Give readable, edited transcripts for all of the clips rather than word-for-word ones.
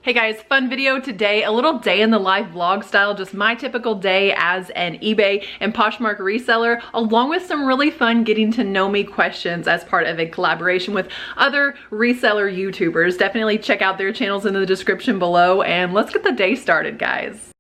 Hey guys, fun video today, a little day in the life vlog style, just my typical day as an eBay and Poshmark reseller, along with some really fun getting to know me questions as part of a collaboration with other reseller YouTubers. Definitely check out their channels in the description below, and let's get the day started, guys.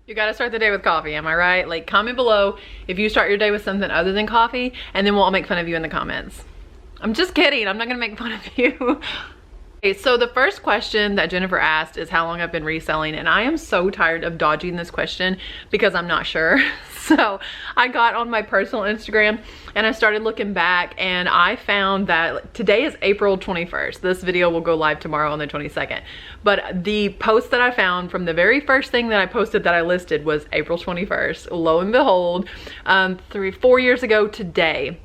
You gotta start the day with coffee, am I right? Like, comment below if you start your day with something other than coffee, and then we'll all make fun of you in the comments. I'm just kidding, I'm not gonna make fun of you. Okay, so the first question that Jennifer asked is how long I've been reselling, and I am so tired of dodging this question because I'm not sure. So I got on my personal Instagram and I started looking back, and I found that today is April 21st. This video will go live tomorrow on the 22nd. But the post that I found from the very first thing that I posted that I listed was April 21st. Lo and behold, 4 years ago today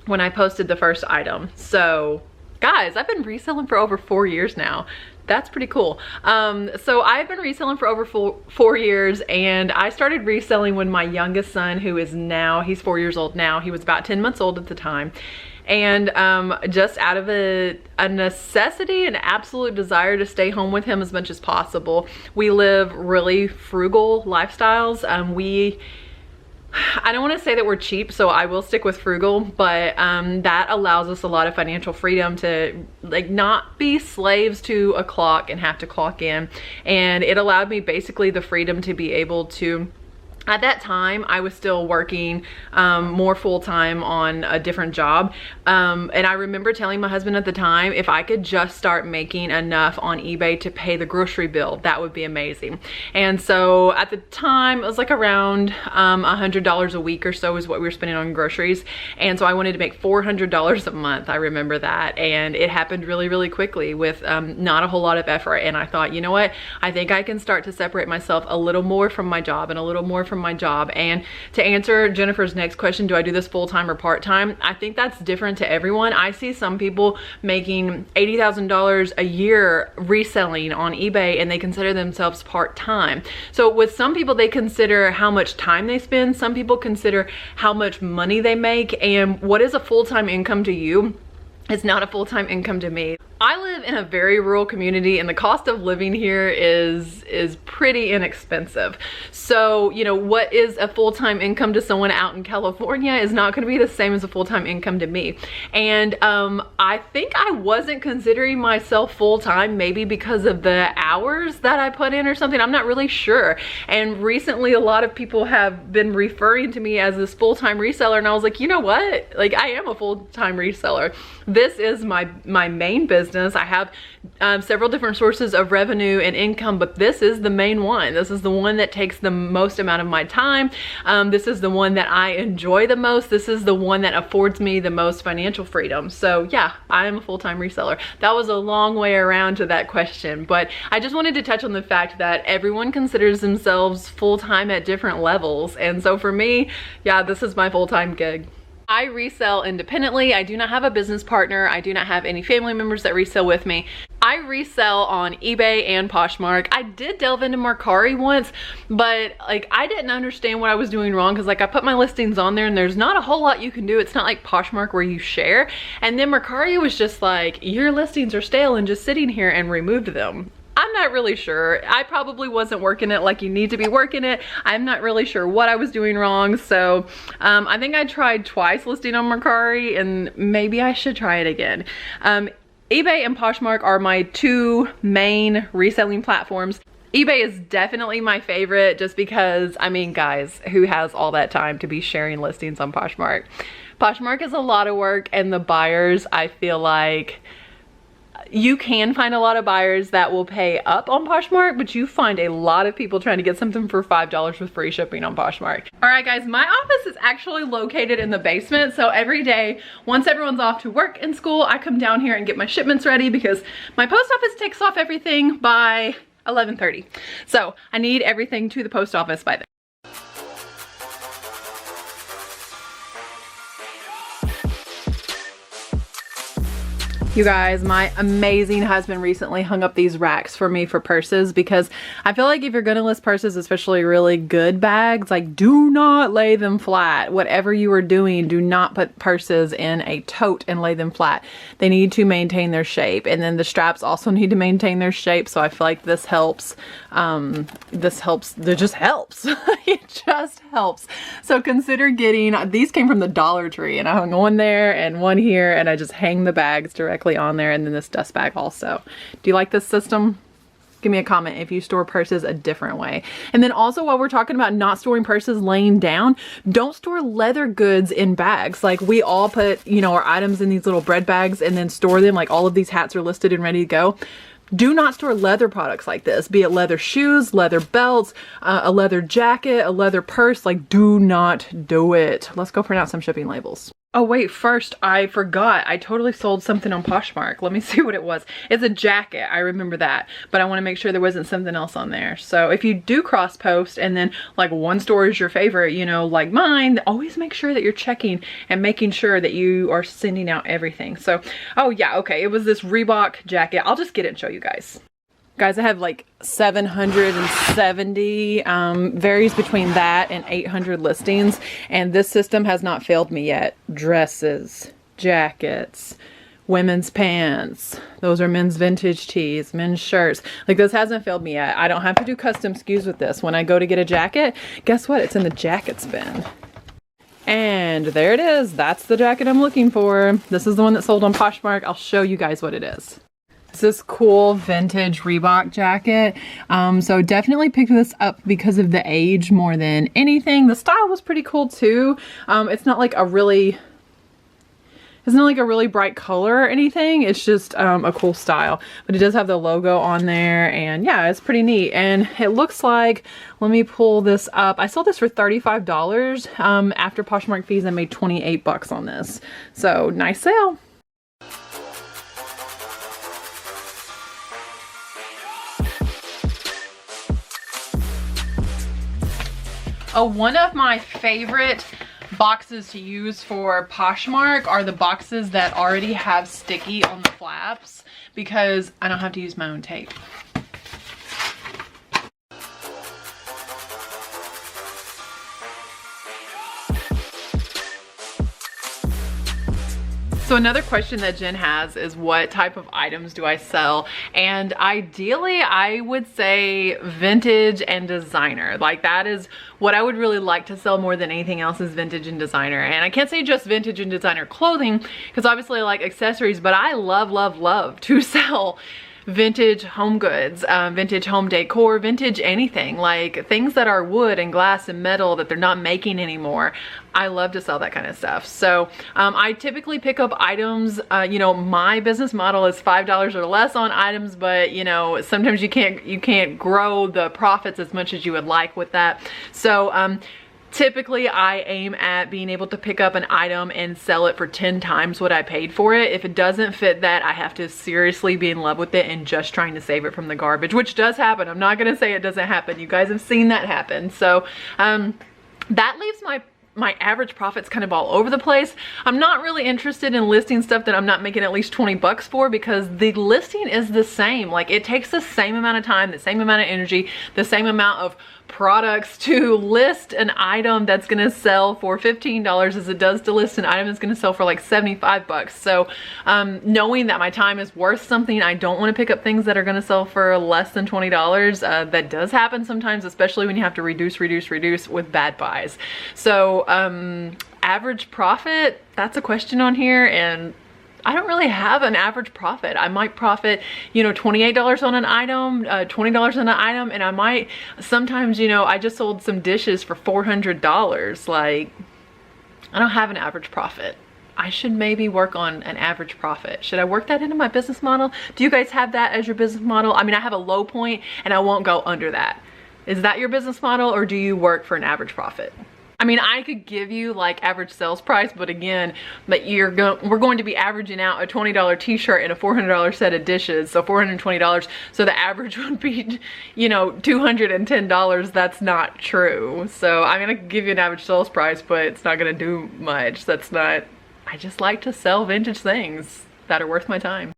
when I posted the first item. So guys, I've been reselling for over 4 years now. That's pretty cool. So I've been reselling for over 4 years, and I started reselling when my youngest son, who is now, he's 4 years old now, he was about 10 months old at the time. And just out of a necessity, an absolute desire to stay home with him as much as possible. We live really frugal lifestyles. I don't want to say that we're cheap, so I will stick with frugal, but that allows us a lot of financial freedom to like not be slaves to a clock and have to clock in. And it allowed me basically the freedom to be able to, at that time, I was still working more full-time on a different job. And I remember telling my husband at the time, if I could just start making enough on eBay to pay the grocery bill, that would be amazing. And so at the time, it was like around $100 a week or so is what we were spending on groceries. And so I wanted to make $400 a month. I remember that. And it happened really, really quickly with not a whole lot of effort. And I thought, you know what? I think I can start to separate myself a little more from my job and a little more from my job. And to answer Jennifer's next question, do I do this full-time or part-time? I think that's different to everyone. I see some people making $80,000 a year reselling on eBay, and they consider themselves part-time. So with some people, they consider how much time they spend. Some people consider how much money they make. And what is a full-time income to you? It's not a full-time income to me. I live in a very rural community, and the cost of living here is pretty inexpensive. So, you know, what is a full-time income to someone out in California is not going to be the same as a full-time income to me. And I think I wasn't considering myself full-time, maybe because of the hours that I put in or something. I'm not really sure. And recently, a lot of people have been referring to me as this full-time reseller, and I was like, you know what? Like, I am a full-time reseller. This is my main business. I have several different sources of revenue and income, but this is the main one. This is the one that takes the most amount of my time. This is the one that I enjoy the most. This is the one that affords me the most financial freedom. So yeah, I am a full-time reseller. That was a long way around to that question, but I just wanted to touch on the fact that everyone considers themselves full-time at different levels. And so for me, yeah, this is my full-time gig. I resell independently. I do not have a business partner. I do not have any family members that resell with me. I resell on eBay and Poshmark. I did delve into Mercari once, but like I didn't understand what I was doing wrong, because like I put my listings on there and there's not a whole lot you can do. It's not like Poshmark where you share. And then Mercari was just like, your listings are stale and just sitting here, and removed them. I'm not really sure. I probably wasn't working it like you need to be working it. I'm not really sure what I was doing wrong. So I think I tried twice listing on Mercari, and maybe I should try it again. eBay and Poshmark are my two main reselling platforms. eBay is definitely my favorite, just because, I mean, guys, who has all that time to be sharing listings on Poshmark? Poshmark is a lot of work, and the buyers, I feel like, you can find a lot of buyers that will pay up on Poshmark, but you find a lot of people trying to get something for $5 with free shipping on Poshmark. All right, guys, my office is actually located in the basement. So every day, once everyone's off to work and school, I come down here and get my shipments ready, because my post office takes off everything by 11:30. So I need everything to the post office by then. You guys, my amazing husband recently hung up these racks for me for purses, because I feel like if you're gonna list purses, especially really good bags, like, do not lay them flat. Whatever you are doing, do not put purses in a tote and lay them flat. They need to maintain their shape, and then the straps also need to maintain their shape. So I feel like this helps. It just helps. It just helps. So consider getting, these came from the Dollar Tree, and I hung one there and one here, and I just hang the bags directly on there, and then this dust bag also. Do you like this system? Give me a comment if you store purses a different way. And then also, while we're talking about not storing purses laying down, don't store leather goods in bags. Like, we all put, you know, our items in these little bread bags and then store them. Like, all of these hats are listed and ready to go. Do not store leather products like this, be it leather shoes, leather belts, a leather jacket, a leather purse. Like, do not do it. Let's go print out some shipping labels. Oh wait, first I forgot. I totally sold something on POSHMARK. Let me see what it was. It's a jacket, I remember that. But I want to make sure there wasn't something else on there. So if you do cross post and then like one store is your favorite, you know, like mine, always make sure that you're checking and making sure that you are sending out everything. So, oh yeah, okay. It was this Reebok jacket. I'll just get it and show you guys. Guys, I have like 770, varies between that and 800 listings, and this system has not failed me yet. Dresses, jackets, women's pants, those are men's vintage tees, men's shirts. Like, this hasn't failed me yet. I don't have to do custom SKUs with this. When I go to get a jacket, guess what? It's in the jackets bin. And there it is. That's the jacket I'm looking for. This is the one that sold on POSHMARK. I'll show you guys what it is. It's this cool vintage Reebok jacket. So definitely picked this up because of the age more than anything. The style was pretty cool too. It's not like a really bright color or anything. It's just a cool style, but it does have the logo on there, and yeah, it's pretty neat. And it looks like, let me pull this up. I sold this for $35. After POSHMARK fees, I made 28 bucks on this. So nice sale. One of my favorite boxes to use for POSHMARK are the boxes that already have sticky on the flaps, because I don't have to use my own tape. So another question that Jen has is, what type of items do I sell? And ideally, I would say vintage and designer. Like, that is what I would really like to sell more than anything else, is vintage and designer. And I can't say just vintage and designer clothing, because obviously I like accessories, but I love to sell vintage home goods, vintage home decor, vintage anything, like things that are wood and glass and metal that they're not making anymore. I love to sell that kind of stuff. So I typically pick up items, you know, my business model is $5 or less on items, but you know, sometimes you can't grow the profits as much as you would like with that. So typically, I aim at being able to pick up an item and sell it for 10 times what I paid for it. If it doesn't fit that, I have to seriously be in love with it and just trying to save it from the garbage, which does happen. I'm not gonna say it doesn't happen. You guys have seen that happen. So that leaves my average profits kind of all over the place. I'm not really interested in listing stuff that I'm not making at least 20 bucks for, because the listing is the same. Like, it takes the same amount of time, the same amount of energy, the same amount of products to list an item that's gonna sell for $15 as it does to list an item that's gonna sell for like 75 bucks. So knowing that my time is worth something, I don't want to pick up things that are gonna sell for less than $20. That does happen sometimes, especially when you have to reduce with bad buys. So average profit, that's a question on here, and I don't really have an average profit. I might profit, you know, $28 on an item, $20 on an item, and I might sometimes, you know, I just sold some dishes for $400. Like, I don't have an average profit. I should maybe work on an average profit. Should I work that into my business model? Do you guys have that as your business model? I mean, I have a low point and I won't go under that. Is that your business model, or do you work for an average profit? I mean, I could give you like average sales price, but again, we're going to be averaging out a $20 t-shirt and a $400 set of dishes, so $420. So the average would be, you know, $210. That's not true. So I'm gonna give you an average sales price, but it's not gonna do much. That's not. I just like to sell vintage things. that are worth my time.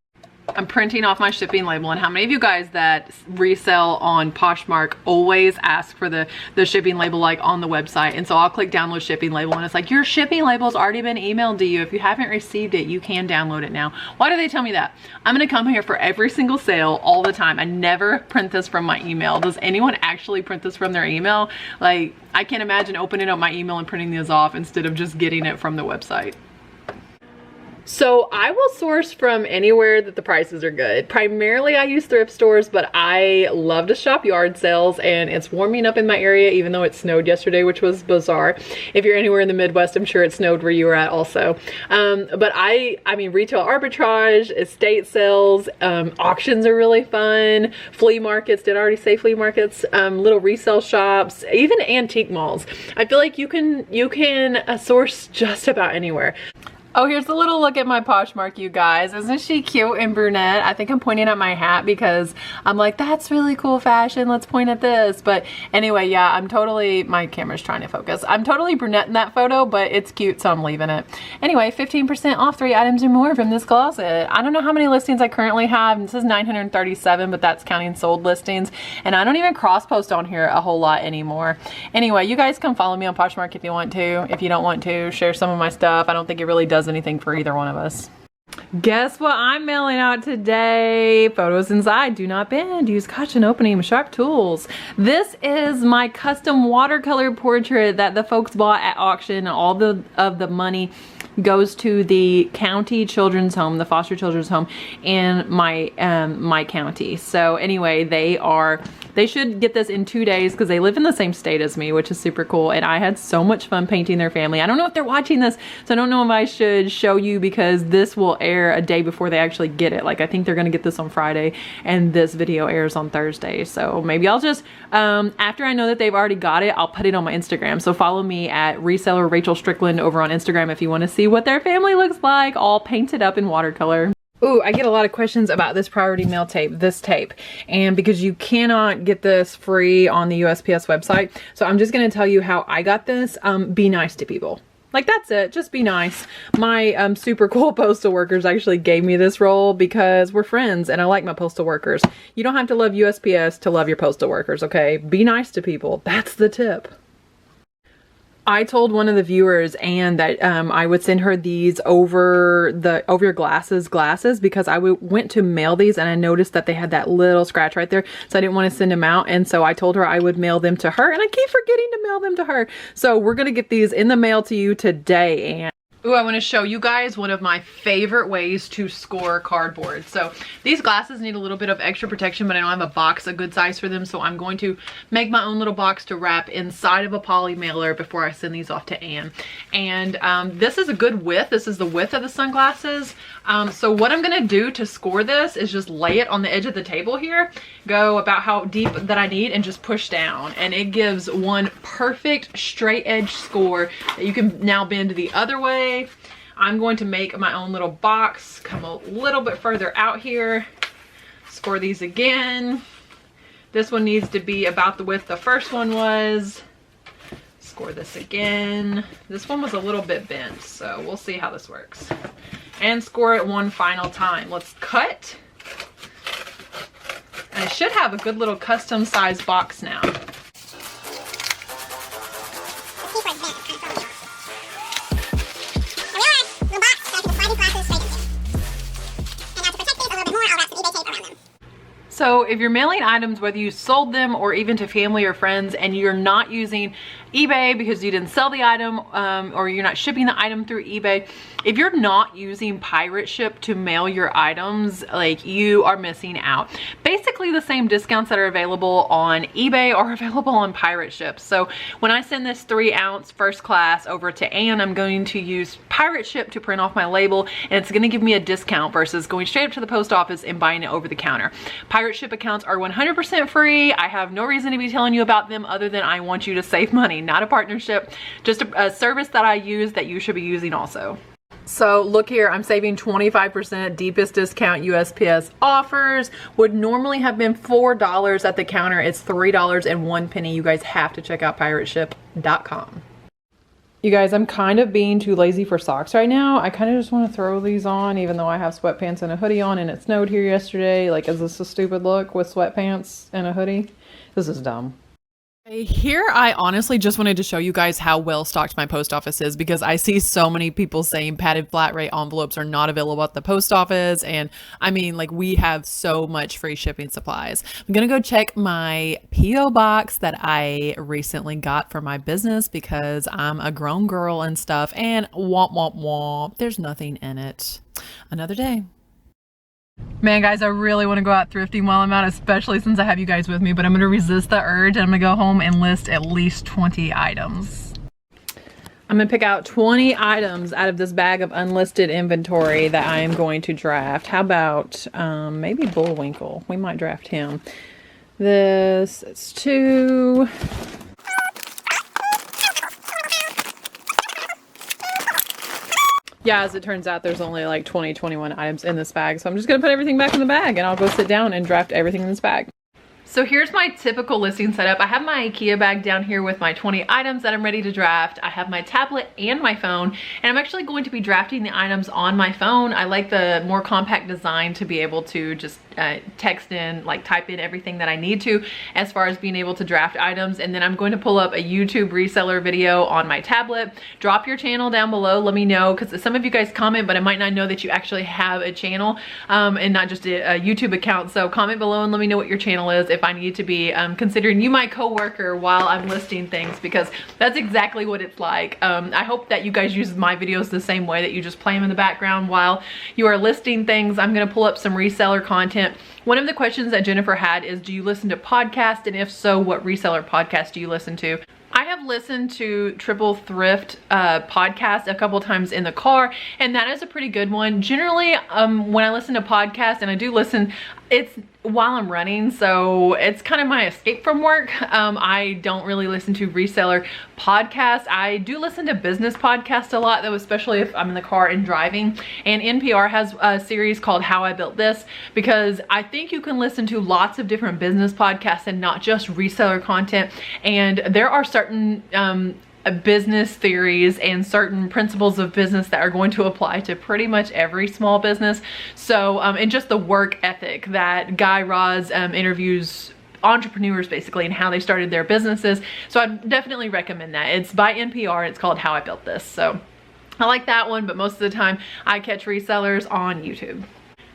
I'm printing off my shipping label, and how many of you guys that resell on Poshmark always ask for the shipping label like on the website? And so I'll click download shipping label, and it's like, your shipping label's already been emailed to you. If you haven't received it, you can download it now. Why do they tell me that? I'm gonna come here for every single sale all the time. I never print this from my email. Does anyone actually print this from their email? Like, I can't imagine opening up my email and printing these off instead of just getting it from the website. So I will source from anywhere that the prices are good. Primarily I use thrift stores, but I love to shop yard sales, and it's warming up in my area even though it snowed yesterday, which was bizarre. If you're anywhere in the Midwest, I'm sure it snowed where you were at also. But I mean retail arbitrage, estate sales, auctions are really fun, flea markets, did I already say flea markets? Little resale shops, even antique malls. I feel like you can source just about anywhere. Oh, here's a little look at my Poshmark, you guys. Isn't she cute and brunette? I think I'm pointing at my hat because I'm like, that's really cool fashion. Let's point at this. But anyway, yeah, I'm totally, my camera's trying to focus. I'm totally brunette in that photo, but it's cute, so I'm leaving it. Anyway, 15% off 3 items or more from this closet. I don't know how many listings I currently have. This is 937, but that's counting sold listings. And I don't even cross post on here a whole lot anymore. Anyway, you guys come follow me on Poshmark if you want to. If you don't want to, share some of my stuff. I don't think it really does anything for either one of us. Guess what I'm mailing out today? Photos inside, do not bend, use caution opening with sharp tools. This is my custom watercolor portrait that the folks bought at auction. All of the money goes to the county children's home, the foster children's home in my county. So anyway, they should get this in 2 days because they live in the same state as me, which is super cool. And I had so much fun painting their family. I don't know if they're watching this, so I don't know if I should show you because this will air a day before they actually get it. Like, I think they're gonna get this on Friday and this video airs on Thursday. So maybe I'll just, after I know that they've already got it, I'll put it on my Instagram. So follow me at Reseller Rachel Strickland over on Instagram if you wanna see what their family looks like, all painted up in watercolor. Ooh, I get a lot of questions about this priority mail tape, this tape. And because you cannot get this free on the USPS website, so I'm just gonna tell you how I got this. Be nice to people. Like, that's it, just be nice. My super cool postal workers actually gave me this roll because we're friends and I like my postal workers. You don't have to love USPS to love your postal workers, okay? Be nice to people, that's the tip. I told one of the viewers, Anne, that I would send her these over your glasses because I went to mail these and I noticed that they had that little scratch right there, so I didn't want to send them out, and so I told her I would mail them to her, and I keep forgetting to mail them to her. So we're gonna get these in the mail to you today, Anne. Ooh, I want to show you guys one of my favorite ways to score cardboard. So these glasses need a little bit of extra protection, but I don't have a box a good size for them, so I'm going to make my own little box to wrap inside of a poly mailer before I send these off to Anne. And this is a good width. This is the width of the sunglasses. So what I'm gonna do to score this is just lay it on the edge of the table here, go about how deep that I need, and just push down, and it gives one perfect straight edge score that you can now bend the other way. I'm going to make my own little box, come a little bit further out here, score these again. This one needs to be about the width the first one was. Score this again. This one was a little bit bent, so we'll see how this works. And score it one final time. Let's cut. And I should have a good little custom size box now. So if you're mailing items, whether you sold them or even to family or friends, and you're not using eBay because you didn't sell the item, or you're not shipping the item through eBay, if you're not using pirate ship to mail your items, like, you are missing out. Basically the same discounts that are available on eBay are available on pirate ship. So when I send this 3-ounce first class over to Anne, I'm going to use pirate ship to print off my label, and it's going to give me a discount versus going straight up to the post office and buying it over the counter. Pirate ship accounts are 100% free. I have no reason to be telling you about them other than I want you to save money. Not a partnership, just a service that I use that you should be using also. So look here, I'm saving 25%, deepest discount USPS offers. Would normally have been $4 at the counter. It's $3.01. You guys have to check out pirateship.com. You guys, I'm kind of being too lazy for socks right now. I kind of just want to throw these on, even though I have sweatpants and a hoodie on, and it snowed here yesterday. Like, is this a stupid look with sweatpants and a hoodie? This is dumb. Here, I honestly just wanted to show you guys how well stocked my post office is, because I see so many people saying padded flat rate envelopes are not available at the post office. And I mean, like, we have so much free shipping supplies. I'm gonna go check my PO box that I recently got for my business because I'm a grown girl and stuff, and womp womp womp, there's nothing in it. Another day. Man, guys, I really want to go out thrifting while I'm out, especially since I have you guys with me, but I'm going to resist the urge and I'm going to go home and list at least 20 items. I'm going to pick out 20 items out of this bag of unlisted inventory that I am going to draft. How about maybe Bullwinkle? We might draft him. This, it's 2. Yeah, as it turns out, there's only like 21 items in this bag. So I'm just gonna put everything back in the bag and I'll go sit down and draft everything in this bag. So here's my typical listing setup. I have my IKEA bag down here with my 20 items that I'm ready to draft. I have my tablet and my phone, and I'm actually going to be drafting the items on my phone. I like the more compact design to be able to just text in, like type in everything that I need to as far as being able to draft items. And then I'm going to pull up a YouTube reseller video on my tablet. Drop your channel down below. Let me know, because some of you guys comment, but I might not know that you actually have a channel and not just a YouTube account. So comment below and let me know what your channel is if I need to be considering you my co-worker while I'm listing things, because that's exactly what it's like. I hope that you guys use my videos the same way, that you just play them in the background while you are listing things. I'm going to pull up some reseller content. One of the questions that Jennifer had is, do you listen to podcasts? And if so, what reseller podcast do you listen to? I have listened to Triple Thrift podcast a couple times in the car, and that is a pretty good one. Generally, when I listen to podcasts, and I do listen, it's while I'm running, so it's kind of my escape from work. I don't really listen to reseller podcasts. I do listen to business podcasts a lot, though, especially if I'm in the car and driving. And NPR has a series called How I Built This, because I think you can listen to lots of different business podcasts and not just reseller content. And there are certain business theories and certain principles of business that are going to apply to pretty much every small business. So, and just the work ethic that Guy Raz interviews entrepreneurs basically and how they started their businesses. So I definitely recommend that. It's by NPR. It's called How I Built This. So I like that one, but most of the time I catch resellers on YouTube.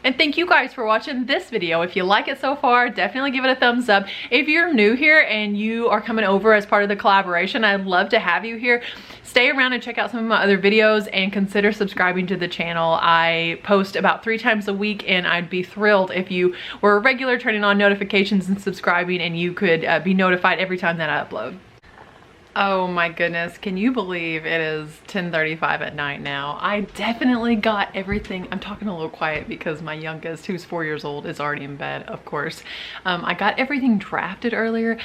And thank you guys for watching this video. If you like it so far, definitely give it a thumbs up. If you're new here and you are coming over as part of the collaboration, I'd love to have you here. Stay around and check out some of my other videos and consider subscribing to the channel. I post about 3 times a week, and I'd be thrilled if you were a regular, turning on notifications and subscribing, and you could be notified every time that I upload. Oh my goodness, can you believe it is 10:35 at night now? I definitely got everything. I'm talking a little quiet because my youngest, who's 4 years old, is already in bed, of course. I got everything drafted earlier,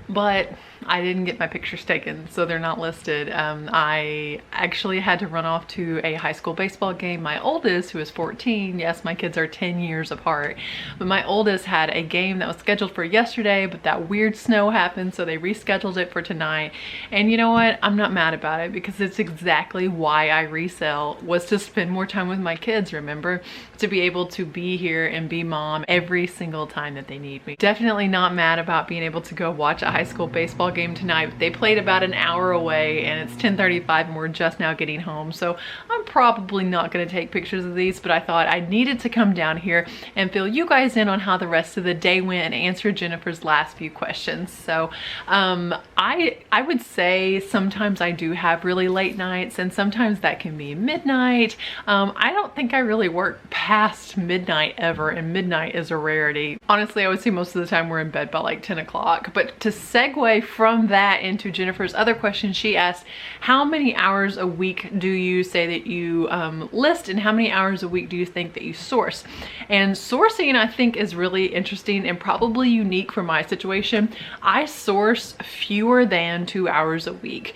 but I didn't get my pictures taken, so they're not listed. I actually had to run off to a high school baseball game. My oldest, who is 14, yes, my kids are 10 years apart, but my oldest had a game that was scheduled for yesterday, but that weird snow happened, so they rescheduled it for tonight. And you know what? I'm not mad about it, because it's exactly why I resell, was to spend more time with my kids, remember? To be able to be here and be mom every single time that they need me. Definitely not mad about being able to go watch a high school baseball game tonight. They played about an hour away, and it's 10:35 and we're just now getting home, so I'm probably not going to take pictures of these, but I thought I needed to come down here and fill you guys in on how the rest of the day went and answer Jennifer's last few questions. So I would say sometimes I do have really late nights, and sometimes that can be midnight. I don't think I really work past midnight ever, and midnight is a rarity. Honestly, I would say most of the time we're in bed by like 10 o'clock. But to segue from that into Jennifer's other question, she asked, how many hours a week do you say that you list, and how many hours a week do you think that you source? And sourcing, I think, is really interesting and probably unique for my situation. I source fewer than 2 hours a week.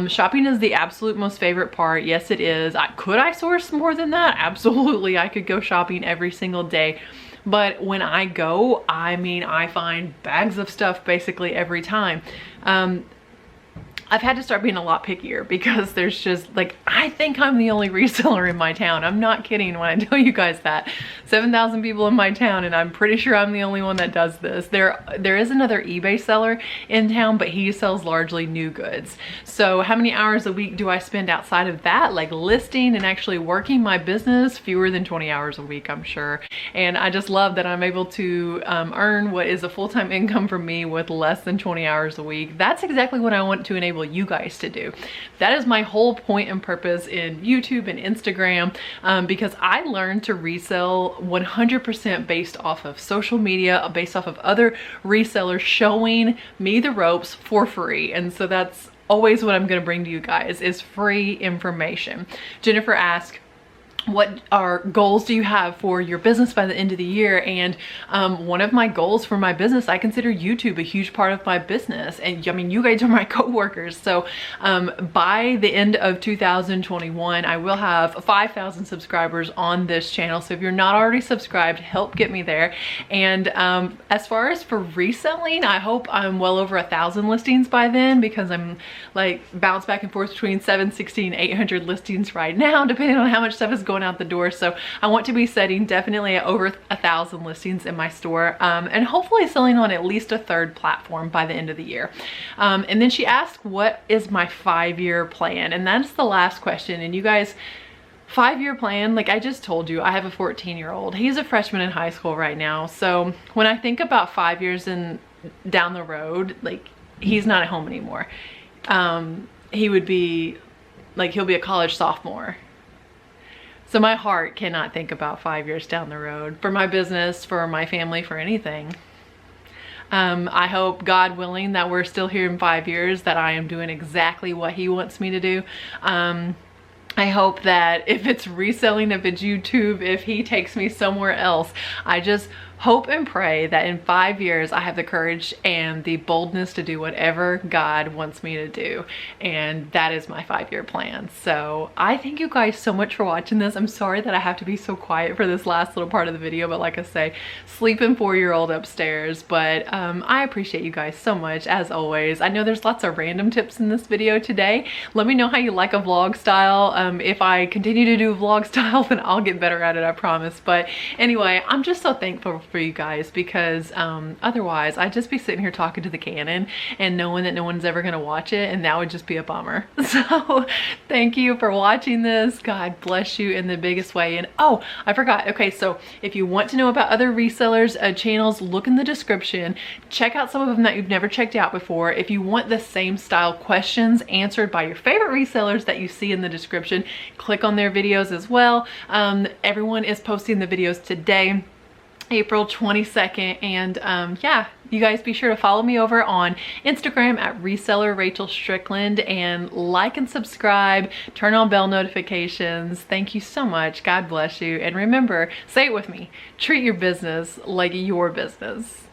Shopping is the absolute most favorite part. Yes, it is. Could I source more than that? Absolutely. I could go shopping every single day. But when I go, I mean, I find bags of stuff basically every time. I've had to start being a lot pickier because there's just like, I think I'm the only reseller in my town. I'm not kidding when I tell you guys that. 7,000 people in my town, and I'm pretty sure I'm the only one that does this. There is another eBay seller in town, but he sells largely new goods. So how many hours a week do I spend outside of that, like listing and actually working my business? Fewer than 20 hours a week, I'm sure. And I just love that I'm able to earn what is a full-time income for me with less than 20 hours a week. That's exactly what I want to enable you guys to do. That is my whole point and purpose in YouTube and Instagram, because I learned to resell 100% based off of social media, based off of other resellers showing me the ropes for free. And so that's always what I'm going to bring to you guys, is free information. Jennifer asked, what are goals do you have for your business by the end of the year? And one of my goals for my business, I consider YouTube a huge part of my business. And I mean, you guys are my co-workers. So by the end of 2021, I will have 5,000 subscribers on this channel. So if you're not already subscribed, help get me there. And as far as for reselling, I hope I'm well over 1,000 listings by then, because I'm like bounce back and forth between 760 and 800 listings right now, depending on how much stuff is going out the door. So I want to be setting definitely at over 1,000 listings in my store, and hopefully selling on at least a third platform by the end of the year. And then she asked, what is my 5-year plan? And that's the last question. And you guys, 5-year plan, like I just told you, I have a 14-year-old. He's a freshman in high school right now. So when I think about 5 years down the road, like he's not at home anymore. He would be like, he'll be a college sophomore. So my heart cannot think about 5 years down the road for my business, for my family, for anything. I hope, God willing, that we're still here in 5 years, that I am doing exactly what he wants me to do. I hope that if it's reselling, if it's YouTube, if he takes me somewhere else, I just hope and pray that in 5 years I have the courage and the boldness to do whatever God wants me to do. And that is my 5-year plan. So I thank you guys so much for watching this. I'm sorry that I have to be so quiet for this last little part of the video, but like I say, sleeping 4-year-old upstairs. But I appreciate you guys so much, as always. I know there's lots of random tips in this video today. Let me know how you like a vlog style. If I continue to do a vlog style, then I'll get better at it, I promise. But anyway, I'm just so thankful for you guys, because otherwise I'd just be sitting here talking to the Canon and knowing that no one's ever gonna watch it, and that would just be a bummer. So thank you for watching this. God bless you in the biggest way. And oh, I forgot. Okay, so if you want to know about other resellers channels, look in the description. Check out some of them that you've never checked out before. If you want the same style questions answered by your favorite resellers that you see in the description, click on their videos as well. Everyone is posting the videos today, April 22nd, and yeah, you guys be sure to follow me over on Instagram at Reseller Rachel Strickland, and like and subscribe, turn on bell notifications. Thank you so much. God bless you. And remember, say it with me, treat your business like your business.